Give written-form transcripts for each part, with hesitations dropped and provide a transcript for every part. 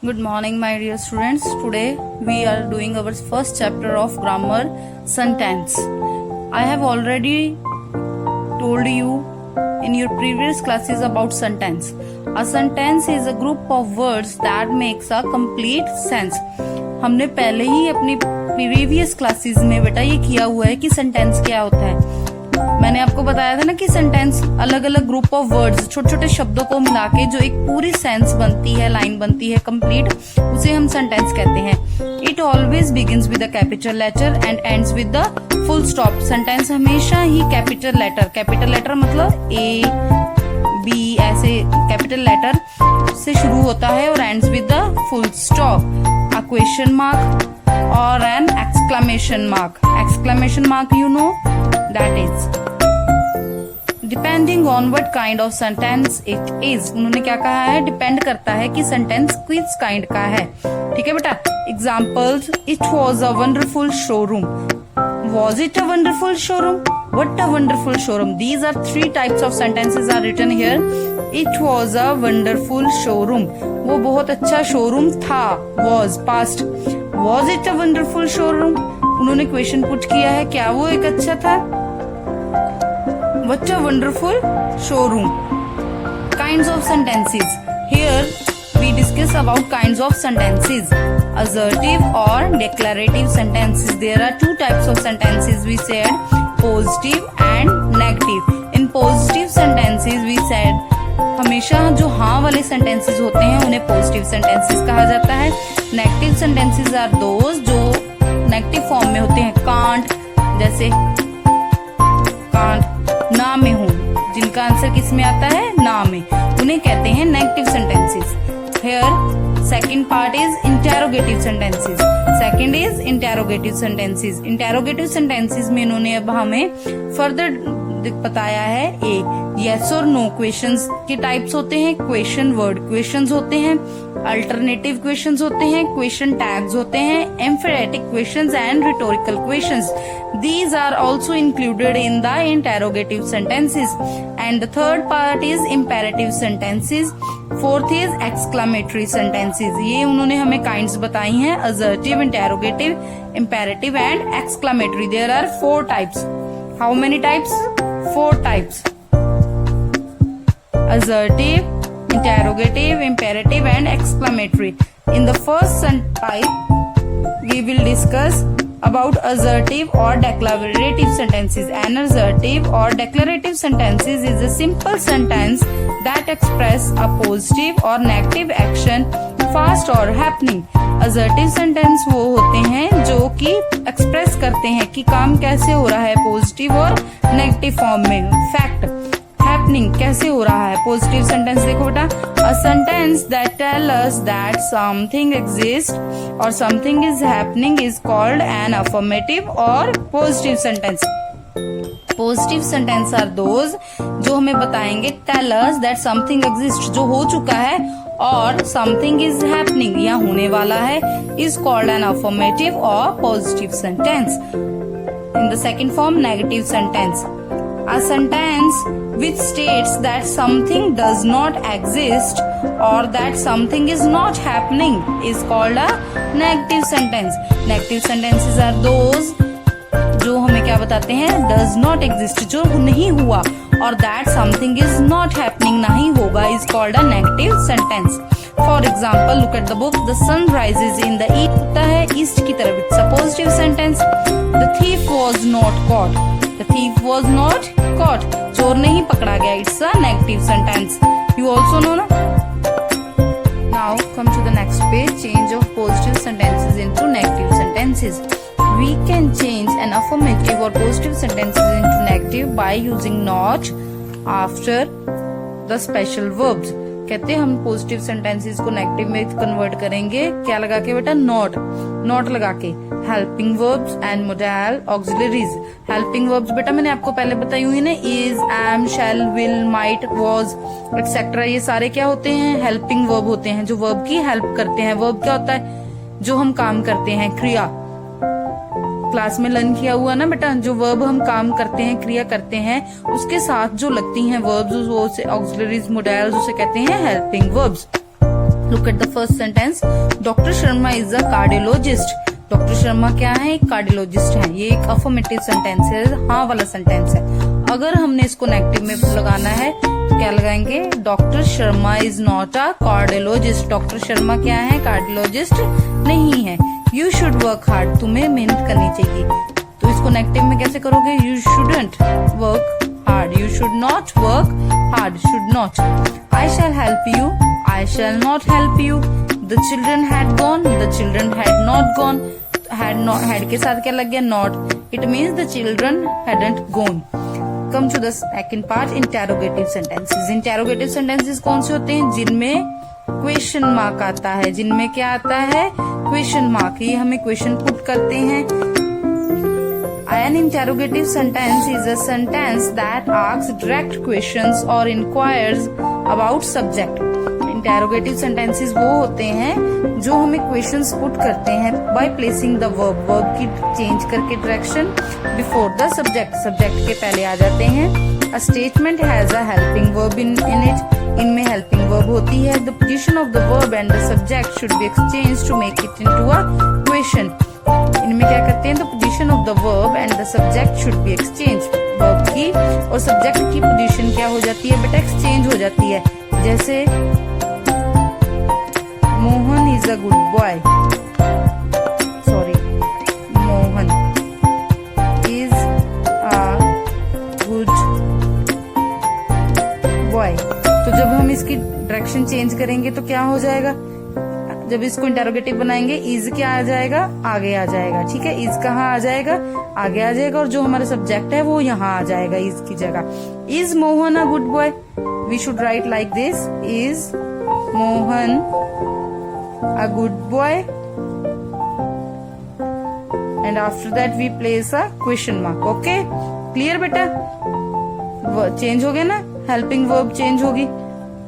Good morning, my dear students. Today we are doing our first chapter of grammar sentence. I have already told you in your previous classes about sentence. A sentence is a group of words that makes a complete sense. हमने पहले ही अपनी previous classes में बेटा ये किया हुआ है कि सेंटेंस क्या होता है। मैंने आपको बताया था ना कि सेंटेंस अलग अलग ग्रुप ऑफ वर्ड्स, छोटे छोटे शब्दों को मिला के जो एक पूरी सेंस बनती है, लाइन बनती है कंप्लीट, उसे हम सेंटेंस कहते हैं। It always begins with the capital letter and ends with the full stop. Sentence हमेशा ही कैपिटल लेटर मतलब ए बी ऐसे कैपिटल लेटर से शुरू होता है और ends with the full stop. A question mark और an exclamation mark. Exclamation mark you know that is depending on what kind of sentence it is। उन्होंने क्या कहा है, डिपेंड करता है कि सेंटेंस किस काइंड का है। ठीक है बेटा, examples, it was a wonderful showroom. Was it a wonderful showroom? What a wonderful showroom? These are 3 types of sentences are written here. It was a wonderful showroom, वो बहुत अच्छा शोरूम था। Was past. Was it a wonderful showroom? उन्होंने question put किया है, क्या वो एक अच्छा था? What a wonderful showroom. Kinds of sentences. Here we discuss about kinds of sentences. Assertive or declarative sentences. There are 2 types of sentences we said, positive and negative. In positive sentences we said हमेशा जो हाँ वाले sentences होते हैं उन्हें positive sentences कहा जाता है। Negative sentences are those जो नेगेटिव फॉर्म में होते हैं। कांट, जैसे कांट, ना में हूं, जिनका आंसर किस में आता है? ना में, उन्हें कहते हैं negative sentences. Here second part is interrogative sentences. Second is interrogative sentences. Interrogative sentences में इन्होंने अब हमें फर्दर बताया है ए यस और नो क्वेश्चंस के टाइप्स होते हैं। क्वेश्चन वर्ड क्वेश्चंस होते हैं, अल्टरनेटिव क्वेश्चंस होते हैं, क्वेश्चन टैग्स होते हैं, emphatic questions and rhetorical questions. These are also included in the interrogative sentences. And the third part is imperative sentences. Fourth is exclamatory sentences. ये उन्होंने हमें kinds बताई हैं, assertive, interrogative, imperative and exclamatory. There are 4 types. How many types? 4 types. Assertive, interrogative, imperative and exclamatory. In the first type, we will discuss about assertive or declarative sentences. An assertive or declarative sentences is a simple sentence that express a positive or negative action, fast or happening. assertive sentence वो होते हैं जो कि express करते हैं कि काम कैसे हो रहा है, पॉजिटिव और नेगेटिव फॉर्म में। फैक्ट, हैपनिंग कैसे हो रहा है। पॉजिटिव सेंटेंस देखो बेटा, a sentence that tell us that something exist और something is happening is called an affirmative और positive sentence. Positive sentence are those जो हमें बताएंगे tell us that something exist, जो हो चुका है, और समथिंग इज हैपनिंग या होने वाला है, इज कॉल्ड एन अफर्मेटिव और positive sentence. In the second form negative sentence, a sentence which states that something does not exist or that something is not happening is called a negative sentence. Negative sentences are those जो हमें क्या बताते हैं, does not exist, जो नहीं हुआ, और that something is not happening, नहीं होगा, is called a negative sentence. For example, look at the book. The sun rises in the east, होता है ईस्ट की तरफ, it's a positive sentence. The thief was not caught. The thief was not caught. चोर नहीं पकड़ा गया. It's a negative sentence. You also know ना? Now come to the next page. Change of positive sentences into negative sentences. We can change an affirmative or positive sentences into negative by using not after the special verbs. कहते हैं हम positive sentences को negative में convert करेंगे, क्या लगा के बेटा? नॉट लगा के। Helping verbs and modal auxiliaries. Helping verbs बेटा मैंने आपको पहले बताई हुई ना, is, am, shall, will, might, was etcetera, ये सारे क्या होते हैं? हेल्पिंग वर्ब होते हैं, जो वर्ब की हेल्प करते हैं। वर्ब क्या होता है? जो हम काम करते हैं, क्रिया। क्लास में लर्न किया हुआ ना बेटा, जो वर्ब हम काम करते हैं, क्रिया करते हैं, उसके साथ जो लगती हैं वर्ब्स, वो ऑक्सिलरीज, मोडाल्स, उसे कहते हैं helping verbs. Look at the first sentence, doctor Sharma is a cardiologist. Doctor Sharma क्या है? एक कार्डियोलॉजिस्ट है। ये एक अफर्मेटिव सेंटेंस है, हाँ वाला सेंटेंस है। अगर हमने इसको नेगेटिव में लगाना है तो क्या लगाएंगे? Doctor Sharma is not a cardiologist. Doctor Sharma क्या है? कार्डियोलॉजिस्ट नहीं है। यू शुड वर्क हार्ड, तुम्हें मेहनत करनी चाहिए। तो इसको नेगेटिव में कैसे करोगे? You shouldn't work hard, you should not work hard, should not. I shall help you, I shall not help you. The children had gone, the children had not gone. Had के साथ क्या लग गया? Not. It means the children hadn't gone. Come to the second part, interrogative sentences. Interrogative sentences कौन से होते हैं? जिनमें क्वेश्चन मार्क आता है। जिनमें क्या आता है? Question mark. ये हमें क्वेश्चन पुट करते हैं। An interrogative sentence is a sentence that asks direct questions or inquires about subject. Interrogative sentences वो होते हैं जो हमें questions put करते हैं by placing the verb की change करके direction before the subject के पहले आ जाते हैं। A statement has a helping verb in it. इनमें helping verb होती है। The position of the verb and the subject should be exchanged to make it into a question. इनमें क्या करते हैं? The position of the verb and the subject should be exchange. Verb की और subject की position क्या हो जाती है बेटा? एक्सचेंज हो जाती है। जैसे Mohan is a good boy, sorry, Mohan is a good boy. तो जब हम इसकी डायरेक्शन चेंज करेंगे तो क्या हो जाएगा? जब इसको इंटेरोगेटिव बनाएंगे इज क्या आ जाएगा? आगे आ जाएगा। ठीक है, इज कहाँ आ जाएगा? आगे आ जाएगा। और जो हमारा सब्जेक्ट है वो यहाँ आ जाएगा इज की जगह। Is Mohan a good boy? We should write like this, is Mohan a good boy, and after that we place a question mark. Okay, clear बेटा? चेंज हो गया ना, हेल्पिंग वर्ब चेंज होगी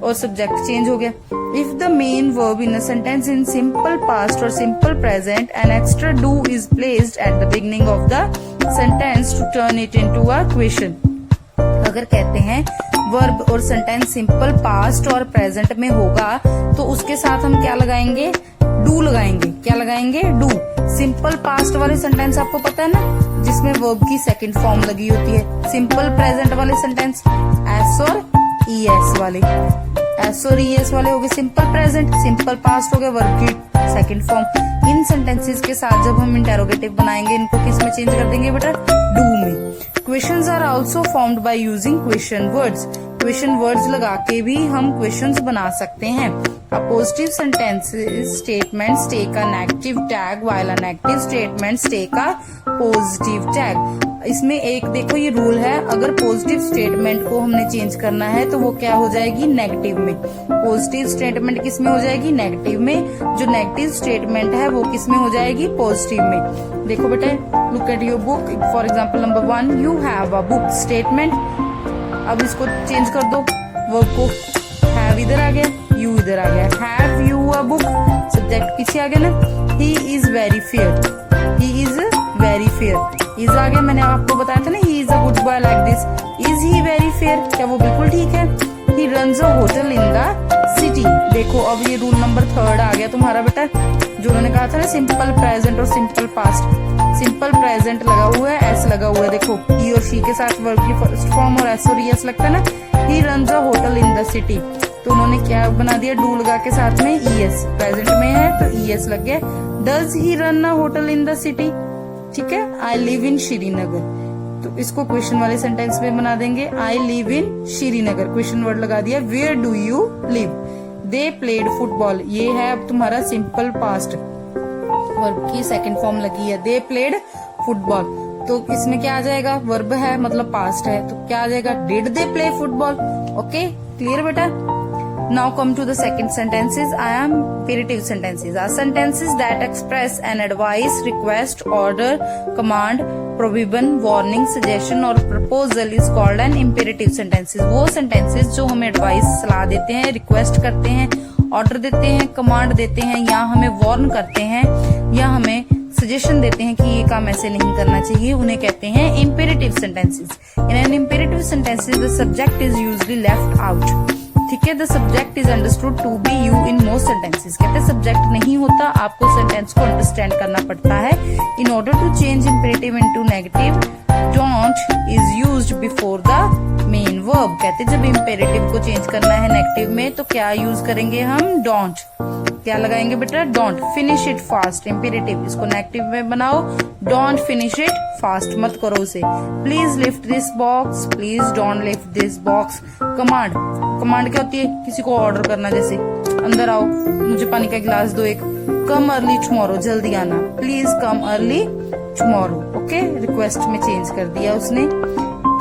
और सब्जेक्ट चेंज हो गया। If the main verb in a sentence in simple past or simple present, an extra do is placed at the beginning of the sentence to turn it into a question. अगर कहते हैं verb और sentence simple past और present में होगा तो उसके साथ हम क्या लगाएंगे? डू लगाएंगे। क्या लगाएंगे? डू। सिंपल पास्ट वाले सेंटेंस आपको पता है ना, जिसमें वर्ब की सेकंड फॉर्म लगी होती है। सिंपल प्रेजेंट वाले सेंटेंस एस और ई एस वाले, एस और ई एस वाले हो गए सिंपल प्रेजेंट। सिंपल पास्ट हो गया वर्ब की सेकंड फॉर्म। इन सेंटेंसेस के साथ जब हम इंटेरोगेटिव बनाएंगे इनको किस में चेंज कर देंगे बेटा? डू में। Questions are also formed by using question words. Question words लगा के भी हम क्वेश्चंस बना सकते हैं। A positive sentences statements take a negative tag while a negative statements take a positive tag. इसमें एक देखो ये रूल है, अगर पॉजिटिव स्टेटमेंट को हमने चेंज करना है तो वो क्या हो जाएगी? नेगेटिव में। पॉजिटिव स्टेटमेंट किस में हो जाएगी? नेगेटिव में। जो नेगेटिव स्टेटमेंट है वो किस में हो जाएगी? पॉजिटिव में। देखो बेटा, look at your book. For example number 1, you have a book statement. अब इसको चेंज कर दो, वर्ब को हैव इधर आ गया, यू इधर आ गया। Have you a book, subject पीछे आ गया ना। He is very fair, he is very fair. Is आ गया, मैंने आपको बताया था ना, he is a good boy like this. Is he very fair? क्या वो बिल्कुल ठीक है? He runs a hotel in the city. देखो अब ये रूल नंबर 3 आ गया तुम्हारा बेटा, जो उन्होंने कहा था ना सिंपल प्रेजेंट और सिंपल पास्ट। सिंपल प्रेजेंट लगा हुआ है, एस लगा हुआ है। देखो ही और शी के साथ वर्ब की फर्स्ट फॉर्म और एस और एस लगता है ना। ही runs a hotel in the city, तो उन्होंने क्या बना दिया? डू लगा के साथ में ई एस। प्रेजेंट में है तो ई एस लग गया। Does he run a hotel in the city? ठीक है, आई लिव इन श्रीनगर, तो इसको क्वेश्चन वाले सेंटेंस में बना देंगे। I live in Srinagar, question word लगा दिया। Where do you live? They played football, ये है अब तुम्हारा सिंपल पास्ट, वर्ब की सेकंड फॉर्म लगी है। दे प्लेड फुटबॉल, तो इसमें क्या आ जाएगा? वर्ब है मतलब पास्ट है, तो क्या आ जाएगा? Did they play football? Okay, clear बेटा? Now come to the second sentences. I am imperative sentences. Are sentences that express an advice, request, order, command, prohibition, warning, suggestion और proposal is called an imperative sentences. वो sentences जो हमें advice सलाह देते हैं, request करते हैं, order देते हैं, command देते हैं, या हमें warn करते हैं, या हमें सजेशन देते हैं कि ये काम ऐसे नहीं करना चाहिए, उन्हें कहते हैं imperative sentences. In an imperative sentences, the subject is usually left out. ठीक है। The subject is understood to be you in most sentences. कहते हैं सब्जेक्ट नहीं होता, आपको सेंटेंस को अंडरस्टैंड करना पड़ता है। In order to change imperative into negative, don't is used before the main verb. कहते हैं जब इम्पेरेटिव को चेंज करना है नेगेटिव में तो क्या यूज करेंगे हम, डोंट। क्या लगाएंगे बेटा, don't. Finish it fast, imperative, इसको नेगेटिव में बनाओ, डोंट फिनिश इट फास्ट, मत करो उसे। Please lift this box, please don't lift this box. Command, command क्या होती है, किसी को ऑर्डर करना, जैसे अंदर आओ, मुझे पानी का गिलास दो एक। कम अर्ली टुमारो, जल्दी आना, please come early tomorrow. Okay, request में चेंज कर दिया उसने।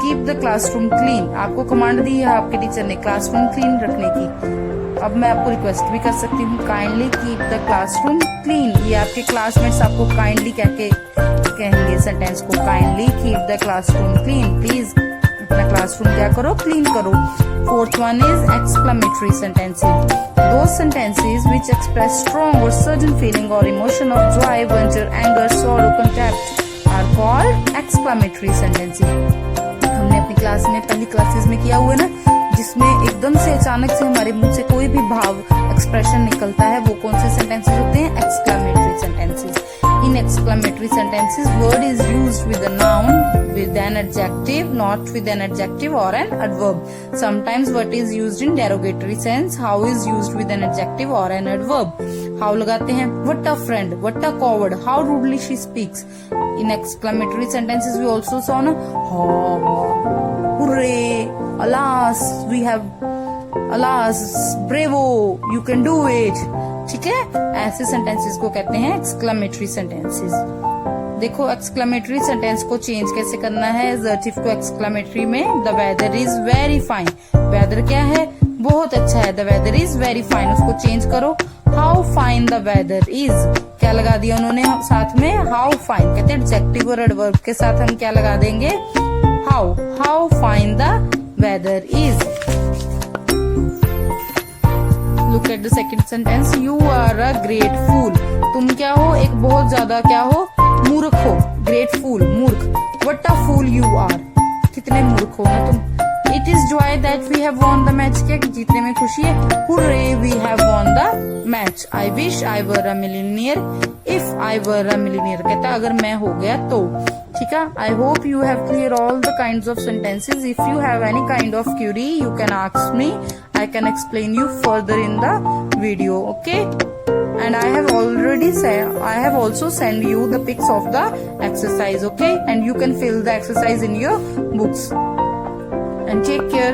कीप द क्लासरूम क्लीन, आपको कमांड दी है आपके टीचर ने क्लासरूम क्लीन रखने की। अब मैं आपको रिक्वेस्ट भी कर सकती हूँ, kindly keep the classroom clean. ये आपके क्लासमेट्स आपको काइंडली कहेंगे सेंटेंस को, kindly keep the classroom clean, please अपना क्लासरूम क्या करो, क्लीन करो। Fourth one is exclamatory sentences. Those sentences which express strong or certain feeling or emotion of joy, wonder, anger, sorrow, contempt are called exclamatory sentences. हमने अपनी class में पहली classes में किया हुआ है ना, जिसमें एकदम से अचानक से हमारे मुंह से कोई भी भाव एक्सप्रेशन निकलता है, वो कौन से सेंटेंसेस होते हैं, exclamatory sentences. In exclamatory sentences, word is used with a noun, with an adjective, not with an adjective or an adverb. Sometimes what is used in derogatory sense, how is used with an adjective or an adverb. How लगाते हैं, what a friend, what a coward, how rudely she speaks. In exclamatory sentences, we also saw na, hooray, alas, we have, alas, bravo, you can do it. ठीक है, ऐसे sentences को कहते हैं exclamatory sentences. देखो exclamatory sentence को change कैसे करना है, एडजेक्टिव को एक्सक्लेमेटरी में, the weather is very fine. Weather क्या है, बहुत अच्छा है, the weather is very fine, उसको चेंज करो, how fine the weather is. क्या लगा दिया उन्होंने साथ में, हाउ फाइन। कहते हैं एडजेक्टिव और एडवर्ब के साथ हम क्या लगा देंगे, how, how fine the weather is. Look at the second sentence. You are a great fool. तुम क्या हो, एक बहुत ज्यादा क्या हो, मूर्ख हो। Great fool, मूर्ख। What a fool you are. कितने मूर्ख हो ना तुम। It is joy that we have won the match. क्या जीतने में खुशी है, Hooray, we have won the match. I wish I were a millionaire. If I were a millionaire, कहता अगर मैं हो गया तो। ठीक है, I hope you have clear all the kinds of sentences. If you have any kind of query, you can ask me. I can explain you further in the video. Okay, and I have also sent you the pics of the exercise. Okay, and you can fill the exercise in your books. And take care.